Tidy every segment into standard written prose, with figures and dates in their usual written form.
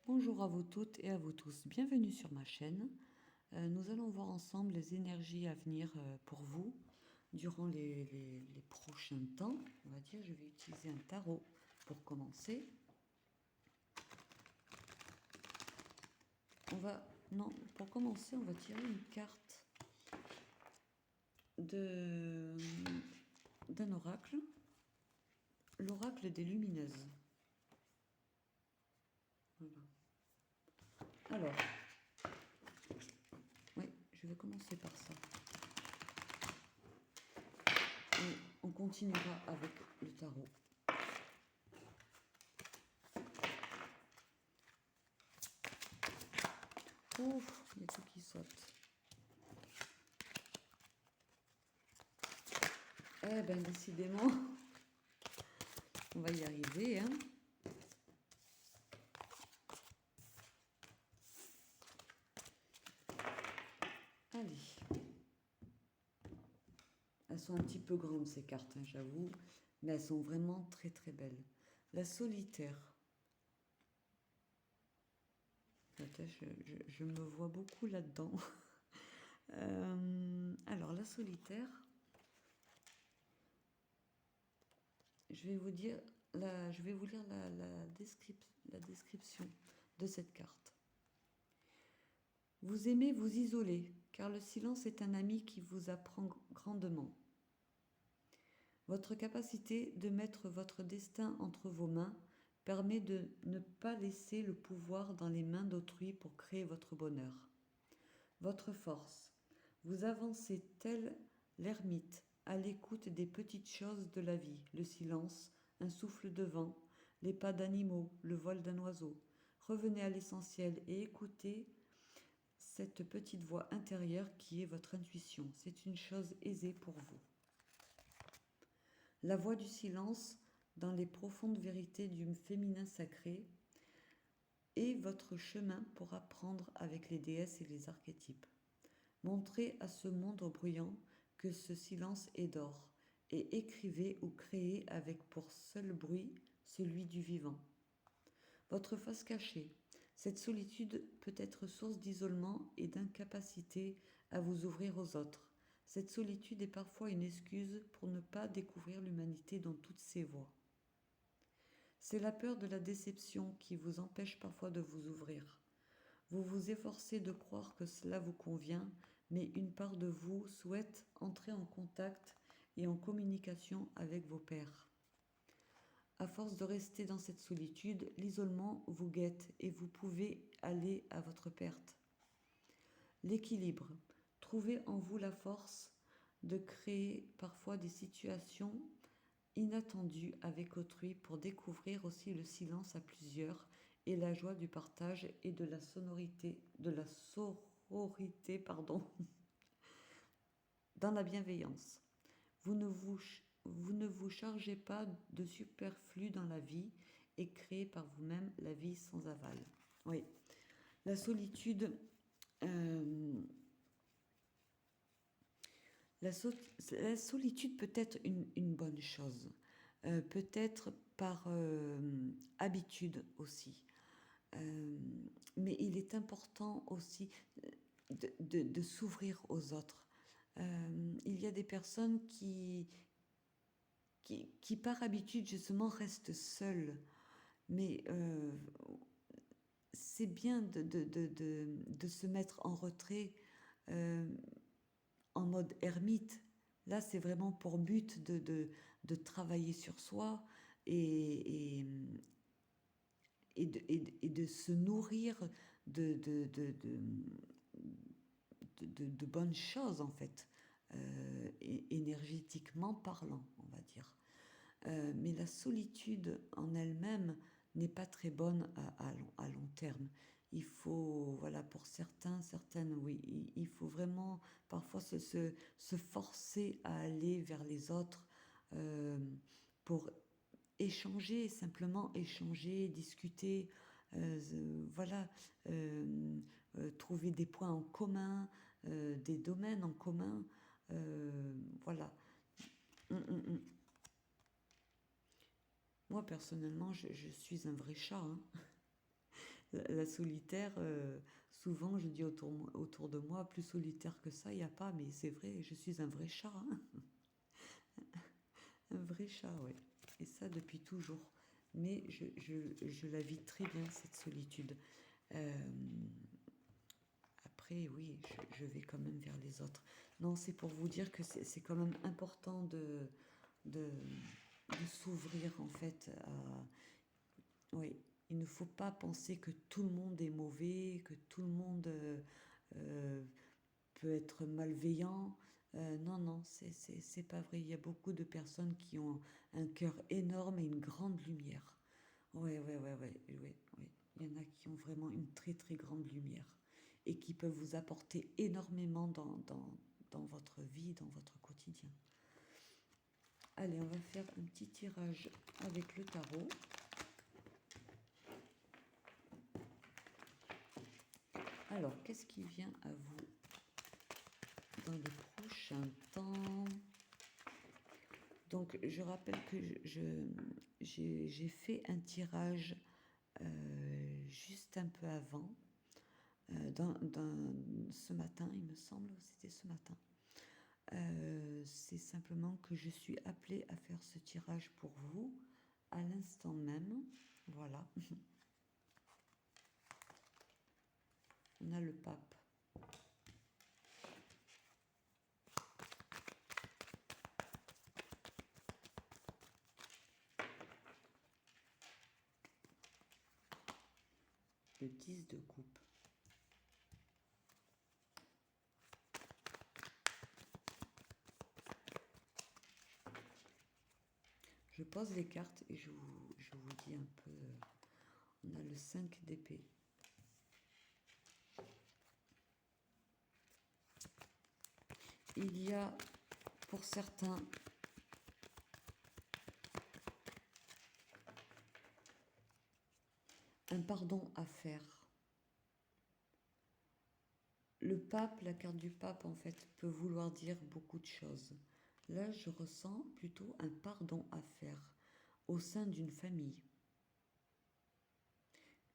Bonjour à vous toutes et à vous tous, bienvenue sur ma chaîne. Nous allons voir ensemble les énergies à venir pour vous durant les prochains temps. On va dire, je vais utiliser un tarot pour commencer. Pour commencer, on va tirer une carte d'un oracle, l'oracle des lumineuses. Voilà. Alors, oui, je vais commencer par ça. Et on continuera avec le tarot. Ouf, il y a tout qui saute. Eh ben, décidément, on va y arriver, hein. Allez. Elles sont un petit peu grandes, ces cartes, hein, j'avoue, mais elles sont vraiment très très belles. La solitaire. Attends, je me vois beaucoup là-dedans. Alors, la solitaire, je vais vous dire, je vais vous lire la description de cette carte. Vous aimez vous isoler, car le silence est un ami qui vous apprend grandement. Votre capacité de mettre votre destin entre vos mains permet de ne pas laisser le pouvoir dans les mains d'autrui pour créer votre bonheur. Votre force. Vous avancez tel l'ermite à l'écoute des petites choses de la vie, le silence, un souffle de vent, les pas d'animaux, le vol d'un oiseau. Revenez à l'essentiel et écoutez cette petite voix intérieure qui est votre intuition. C'est une chose aisée pour vous. La voix du silence dans les profondes vérités du féminin sacré est votre chemin pour apprendre avec les déesses et les archétypes. Montrez à ce monde bruyant que ce silence est d'or et écrivez ou créez avec pour seul bruit celui du vivant. Votre face cachée. Cette solitude peut être source d'isolement et d'incapacité à vous ouvrir aux autres. Cette solitude est parfois une excuse pour ne pas découvrir l'humanité dans toutes ses voies. C'est la peur de la déception qui vous empêche parfois de vous ouvrir. Vous vous efforcez de croire que cela vous convient, mais une part de vous souhaite entrer en contact et en communication avec vos pairs. À force de rester dans cette solitude, l'isolement vous guette et vous pouvez aller à votre perte. L'équilibre. Trouvez en vous la force de créer parfois des situations inattendues avec autrui pour découvrir aussi le silence à plusieurs et la joie du partage et de la sororité, dans la bienveillance. Vous ne vous chargez pas de superflu dans la vie et créez par vous-même la vie sans aval. Oui, la solitude, la solitude peut être une bonne chose, peut-être par habitude aussi. Mais il est important aussi de s'ouvrir aux autres. Il y a des personnes qui par habitude justement restent seules, mais c'est bien de se mettre en retrait, en mode ermite. Là, c'est vraiment pour but de travailler sur soi et, et de se nourrir de, de, de, de, de bonnes choses, en fait, énergétiquement parlant, on va dire. Mais la solitude en elle-même n'est pas très bonne à long terme. Il faut, voilà, pour certaines, oui, il faut vraiment parfois se forcer à aller vers les autres pour échanger, simplement échanger, discuter, voilà, trouver des points en commun, des domaines en commun, voilà. Moi, personnellement, je suis un vrai chat, hein. La solitaire, souvent je dis autour de moi, plus solitaire que ça, il n'y a pas, mais c'est vrai, je suis un vrai chat, hein. Un vrai chat, ouais. Et ça depuis toujours. Mais je la vis très bien, cette solitude. Euh, Après, oui, je vais quand même vers les autres. Non, c'est pour vous dire que c'est quand même important de, de s'ouvrir, en fait, à... Oui, il ne faut pas penser que tout le monde est mauvais, que tout le monde euh, peut être malveillant. Non, non, c'est pas vrai. Il y a beaucoup de personnes qui ont un cœur énorme et une grande lumière. Ouais, ouais, ouais, ouais, ouais, ouais. Il y en a qui ont vraiment une très, très grande lumière et qui peuvent vous apporter énormément dans votre vie, dans votre quotidien. Allez, on va faire un petit tirage avec le tarot. Alors, qu'est-ce qui vient à vous dans les prochains temps? Donc, je rappelle que j'ai fait un tirage juste un peu avant, ce matin, il me semble, c'était ce matin. C'est simplement que je suis appelée à faire ce tirage pour vous à l'instant même. Voilà. On a le pape. Le 10 de coupe. Je pose les cartes et je vous dis un peu. On a le 5 d'épée. Il y a pour certains un pardon à faire. Le pape, la carte du pape, en fait, peut vouloir dire beaucoup de choses. Là, je ressens plutôt un pardon à faire au sein d'une famille.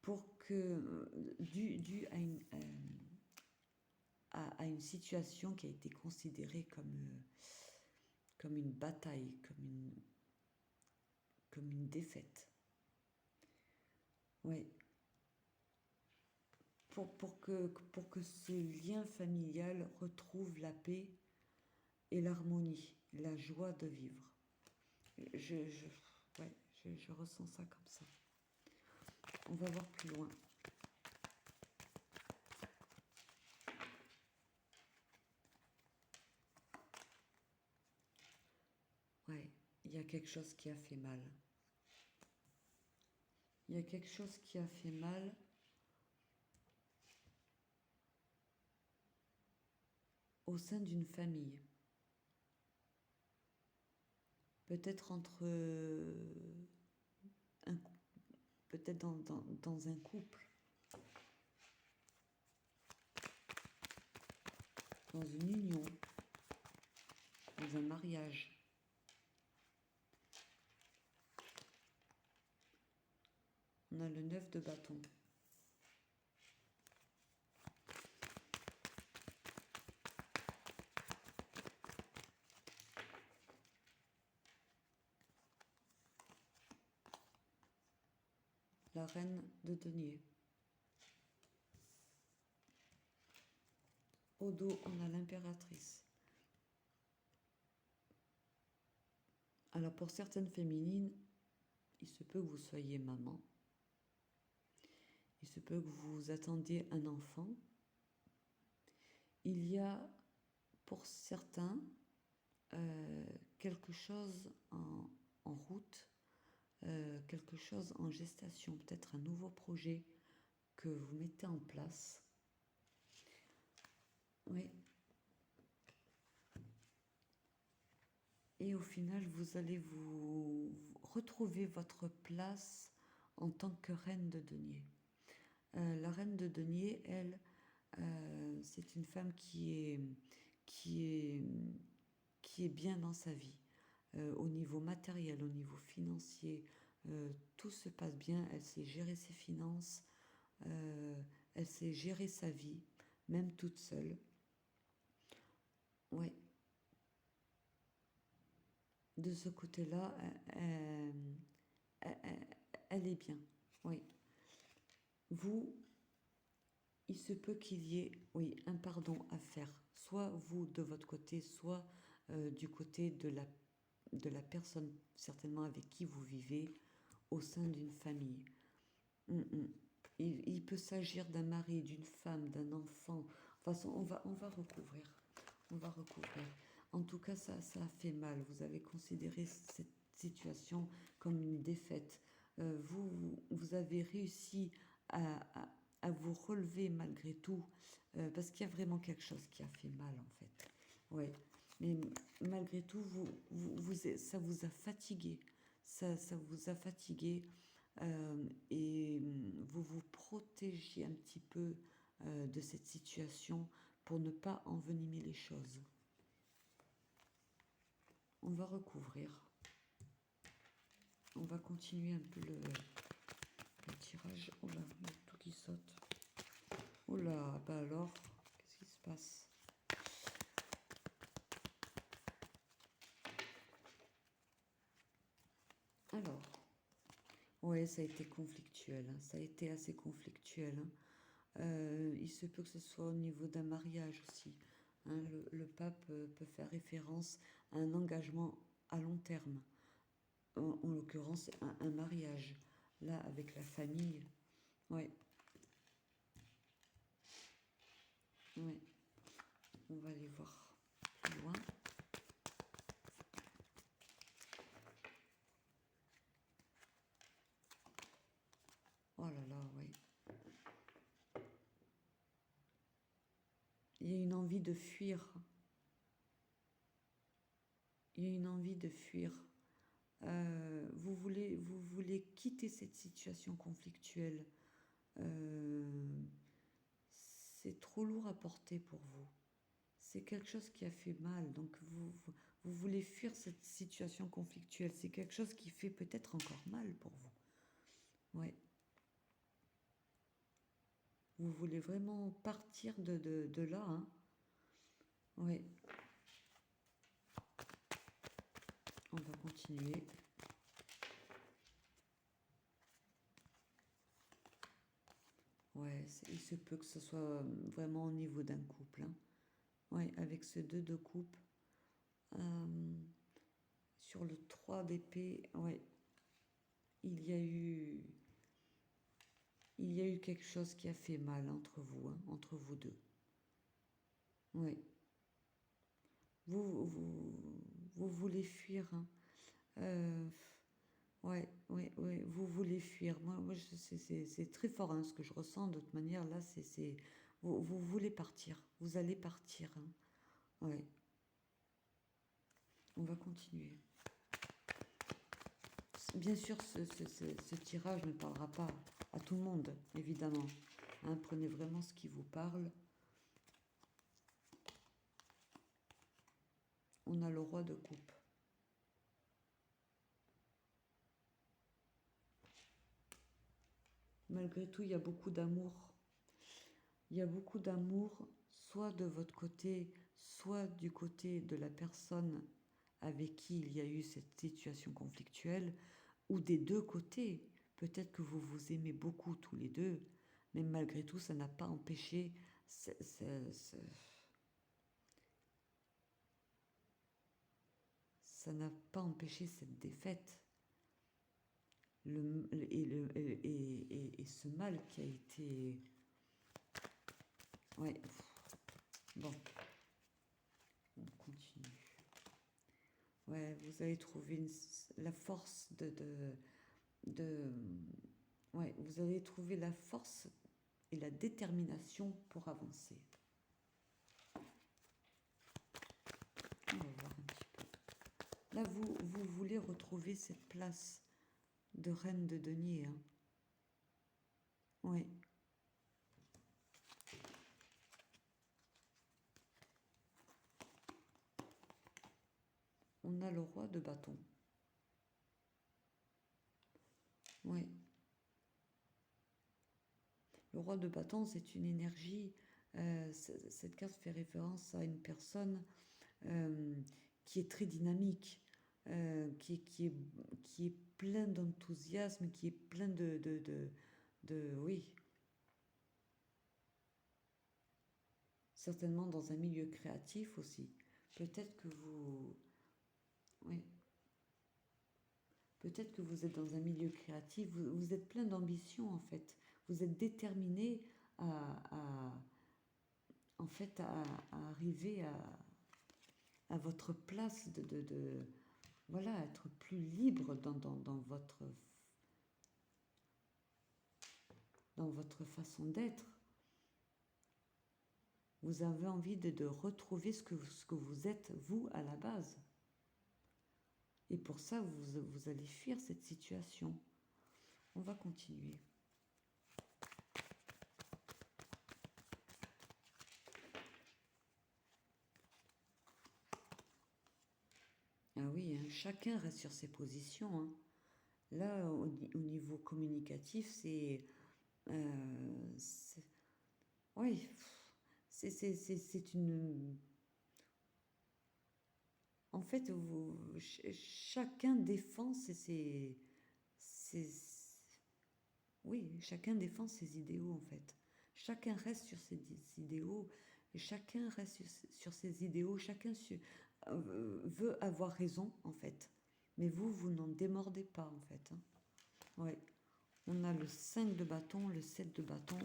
Pour que, dû à une situation qui a été considérée comme une bataille, comme une défaite. Ouais. Pour que ce lien familial retrouve la paix et l'harmonie, la joie de vivre. Ouais, je ressens ça comme ça. On va voir plus loin. Ouais, il y a quelque chose qui a fait mal. Il y a quelque chose qui a fait mal. Au sein d'une famille. Peut-être peut-être dans un couple, dans une union, dans un mariage. On a le 9 de bâton. La reine de denier. Au dos, on a l'impératrice. Alors pour certaines féminines, il se peut que vous soyez maman. Il se peut que vous attendiez un enfant. Il y a pour certains quelque chose en route, quelque chose en gestation, peut-être un nouveau projet que vous mettez en place. Oui. Et au final, vous allez vous retrouver votre place en tant que reine de denier. La reine de denier, elle, c'est une femme qui est, qui est bien dans sa vie. Au niveau matériel, au niveau financier, tout se passe bien. Elle sait gérer ses finances. Elle sait gérer sa vie, même toute seule. Ouais. De ce côté-là, elle est bien. Oui. Vous, il se peut qu'il y ait, oui, un pardon à faire. Soit vous de votre côté, soit du côté de la personne certainement avec qui vous vivez au sein d'une famille. Mm, mm. Il peut s'agir d'un mari, d'une femme, d'un enfant. De toute façon, on va recouvrir. On va recouvrir. En tout cas, ça a fait mal. Vous avez considéré cette situation comme une défaite. Vous avez réussi à, à, à vous relever malgré tout, parce qu'il y a vraiment quelque chose qui a fait mal en fait. Ouais. Mais malgré tout, ça vous a fatigué. Ça vous a fatigué, et vous vous protégez un petit peu de cette situation pour ne pas envenimer les choses. On va recouvrir. On va continuer un peu le tirage. Oh là, il y a tout qui saute. Oh là, bah alors, qu'est-ce qui se passe? Alors, ouais, ça a été conflictuel, hein. Ça a été assez conflictuel, hein. Il se peut que ce soit au niveau d'un mariage aussi, hein. Le pape peut faire référence à un engagement à long terme, en l'occurrence un mariage, là avec la famille. Ouais, ouais, on va aller voir plus loin. Oh là là, ouais. Il y a une envie de fuir. Il y a une envie de fuir. Vous voulez quitter cette situation conflictuelle. Euh, c'est trop lourd à porter pour vous. C'est quelque chose qui a fait mal. Donc vous voulez fuir cette situation conflictuelle. C'est quelque chose qui fait peut-être encore mal pour vous. Ouais. Vous voulez vraiment partir de là, hein. Ouais. On va continuer. Ouais, il se peut que ce soit vraiment au niveau d'un couple, hein. Ouais, avec ce 2 de coupe. Euh, sur le 3 d'épée, ouais, il y a eu il y a eu quelque chose qui a fait mal entre vous, hein, entre vous deux. Ouais. Vous voulez fuir, hein. Euh, ouais, ouais, ouais, vous voulez fuir. C'est très fort, hein, ce que je ressens. De toute manière, là, vous voulez partir. Vous allez partir, hein. Ouais. On va continuer. Bien sûr, ce tirage ne parlera pas à tout le monde, évidemment, hein. Prenez vraiment ce qui vous parle. On a le roi de coupe. Malgré tout, il y a beaucoup d'amour. Il y a beaucoup d'amour, soit de votre côté, soit du côté de la personne avec qui il y a eu cette situation conflictuelle, ou des deux côtés. Peut-être que vous vous aimez beaucoup tous les deux, mais malgré tout, ça n'a pas empêché ça n'a pas empêché cette défaite, et ce mal qui a été... Ouais, bon, on continue. Ouais, vous avez trouvé la force de... Ouais, vous avez trouvé la force et la détermination pour avancer. On va voir un petit peu. Là, vous voulez retrouver cette place de reine de denier, hein. Oui. On a le roi de bâton. Oui. Le roi de bâton, c'est une énergie. Cette carte fait référence à une personne euh, qui est très dynamique, qui est plein d'enthousiasme, qui est plein oui, certainement dans un milieu créatif aussi. Peut-être que vous, oui, peut-être que vous êtes dans un milieu créatif, vous êtes plein d'ambition en fait. Vous êtes déterminé à en fait, à arriver à votre place voilà, être plus libre dans votre façon d'être. Vous avez envie de retrouver ce que vous êtes, vous, à la base. Et pour ça, vous allez fuir cette situation. On va continuer. Ah oui, hein, chacun reste sur ses positions. Hein. Là, au niveau communicatif, oui, c'est une. En fait, chacun défend oui, chacun défend ses idéaux en fait. Chacun reste sur ses idéaux, et chacun reste sur ses idéaux, veut avoir raison en fait. Mais vous n'en démordez pas en fait. Hein. Ouais. On a le 5 de bâton, le 7 de bâton.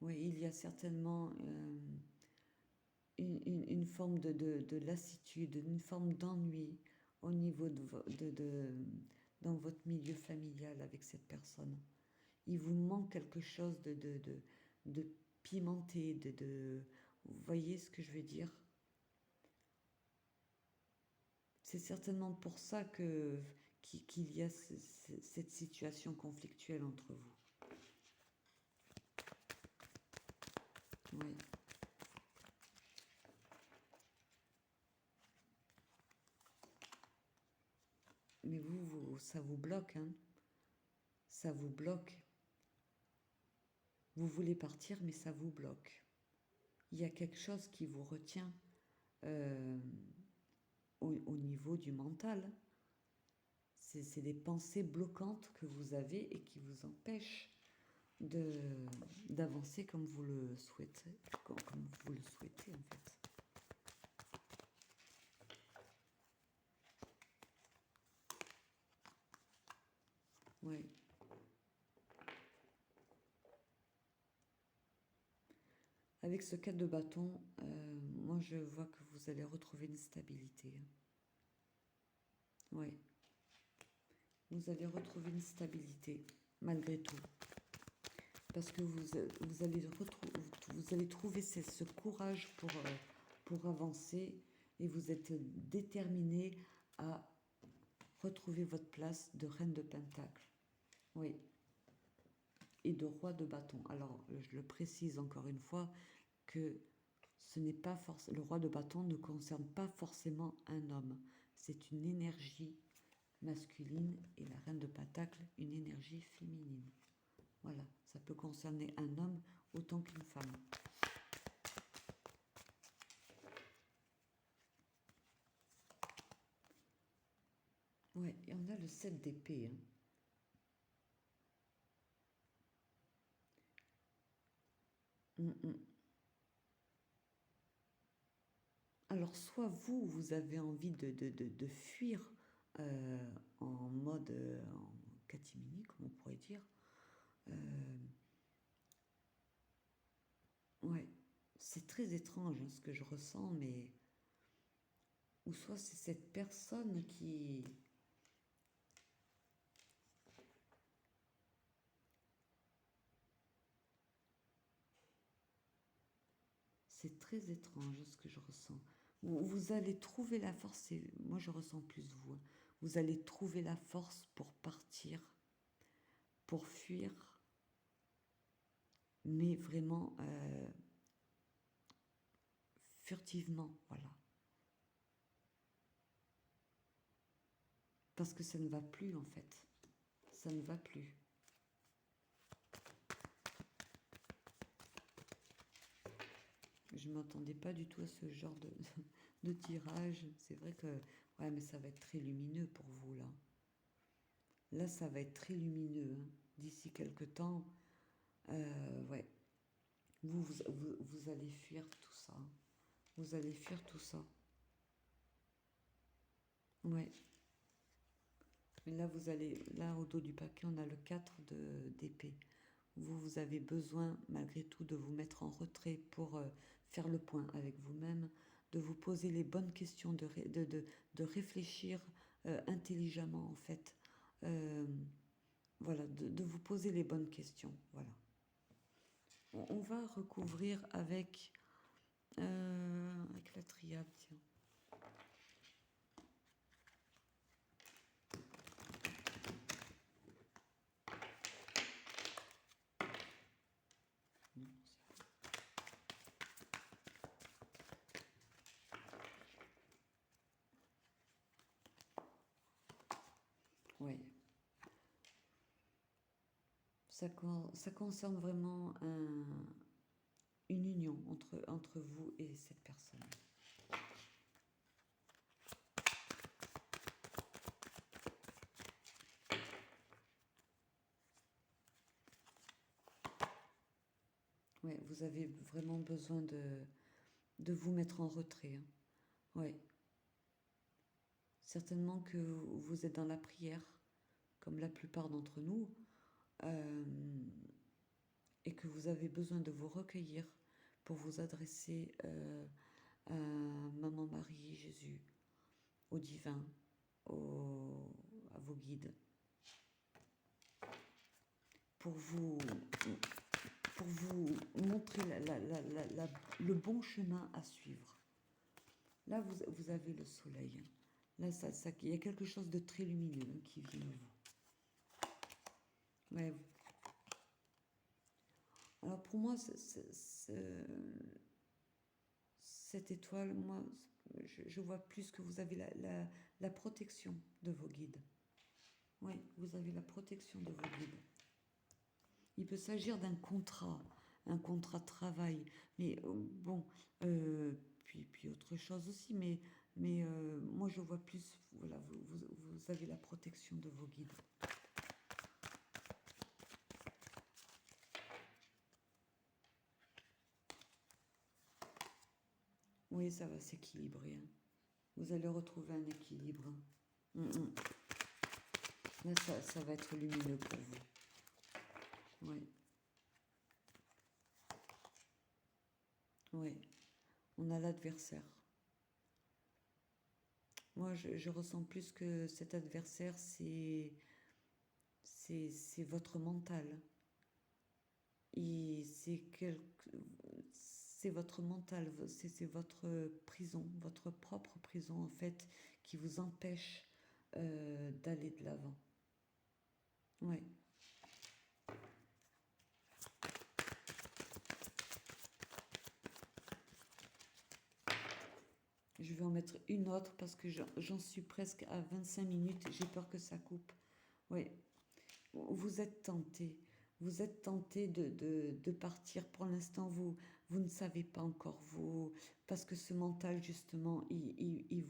Oui, il y a certainement une forme de lassitude, une forme d'ennui au niveau dans votre milieu familial avec cette personne. Il vous manque quelque chose de pimenté, vous voyez ce que je veux dire? C'est certainement pour ça qu'il y a cette situation conflictuelle entre vous. Oui. Mais ça vous bloque, hein. Ça vous bloque. Vous voulez partir, mais ça vous bloque. Il y a quelque chose qui vous retient euh, au niveau du mental. C'est des pensées bloquantes que vous avez et qui vous empêchent d'avancer comme vous le souhaitez, comme vous le souhaitez en fait. Oui. Avec ce 4 de bâton, moi je vois que vous allez retrouver une stabilité. Oui. Vous allez retrouver une stabilité, malgré tout. Parce que vous allez trouver ce courage pour avancer et vous êtes déterminé à retrouver votre place de reine de pentacle. Oui. Et de roi de bâton. Alors, je le précise encore une fois que ce n'est pas le roi de bâton ne concerne pas forcément un homme. C'est une énergie masculine et la reine de pentacle, une énergie féminine. Voilà, ça peut concerner un homme autant qu'une femme. Ouais, et on a le 7 d'épée. Hein. Alors, soit vous avez envie de fuir en mode en catimini, comme on pourrait dire. Ouais, c'est très étrange hein, ce que je ressens, mais. Ou soit c'est cette personne qui. C'est très étrange ce que je ressens. Vous allez trouver la force, moi je ressens plus vous. Hein. Vous allez trouver la force pour partir, pour fuir, mais vraiment furtivement, voilà. Parce que ça ne va plus en fait. Ça ne va plus. Je ne m'attendais pas du tout à ce genre de tirage. C'est vrai que... Ouais, mais ça va être très lumineux pour vous, là. Là, ça va être très lumineux. Hein. D'ici quelques temps, ouais. Vous allez fuir tout ça. Vous allez fuir tout ça. Ouais. Mais là, vous allez... Là, au dos du paquet, on a le 4 d'épée. Vous avez besoin, malgré tout, de vous mettre en retrait pour faire le point avec vous-même, de vous poser les bonnes questions, de réfléchir intelligemment, en fait. Voilà, de vous poser les bonnes questions. Voilà. On va recouvrir avec la triade, tiens. Oui. Ça concerne vraiment une union entre vous et cette personne. Ouais, vous avez vraiment besoin de vous mettre en retrait. Hein. Ouais. Certainement que vous êtes dans la prière, comme la plupart d'entre nous, et que vous avez besoin de vous recueillir pour vous adresser à Maman Marie, Jésus, au divin, à vos guides, pour vous montrer le bon chemin à suivre. Là, vous avez le soleil. Là, il y a quelque chose de très lumineux qui vient de vous. Ouais. Alors pour moi, cette étoile, moi, je vois plus que vous avez la protection de vos guides. Oui, vous avez la protection de vos guides. Il peut s'agir d'un contrat de travail, mais bon, puis autre chose aussi, mais moi je vois plus, voilà, vous avez la protection de vos guides. Oui, ça va s'équilibrer. Hein. Vous allez retrouver un équilibre. Là, ça va être lumineux pour vous. Oui. Oui. On a l'adversaire. Moi, je ressens plus que cet adversaire, c'est votre mental. C'est votre mental, c'est votre prison, votre propre prison en fait, qui vous empêche d'aller de l'avant. Ouais. Je vais en mettre une autre parce que j'en suis presque à 25 minutes. J'ai peur que ça coupe. Oui. Vous êtes tenté. Vous êtes tenté de partir. Pour l'instant, vous ne savez pas encore. Parce que ce mental, justement, il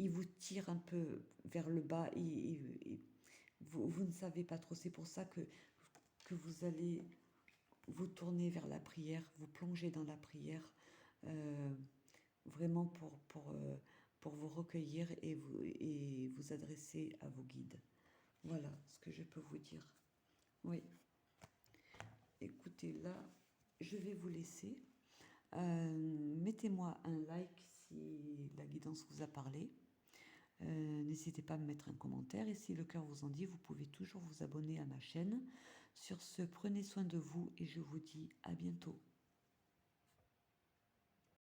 vous tire un peu vers le bas. Vous ne savez pas trop. C'est pour ça que vous allez vous tourner vers la prière, vous plonger dans la prière. Vraiment pour vous recueillir et vous adresser à vos guides. Voilà ce que je peux vous dire. Oui. Écoutez, là, je vais vous laisser. Mettez-moi un like si la guidance vous a parlé. N'hésitez pas à me mettre un commentaire et si le cœur vous en dit, vous pouvez toujours vous abonner à ma chaîne. Sur ce, prenez soin de vous et je vous dis à bientôt.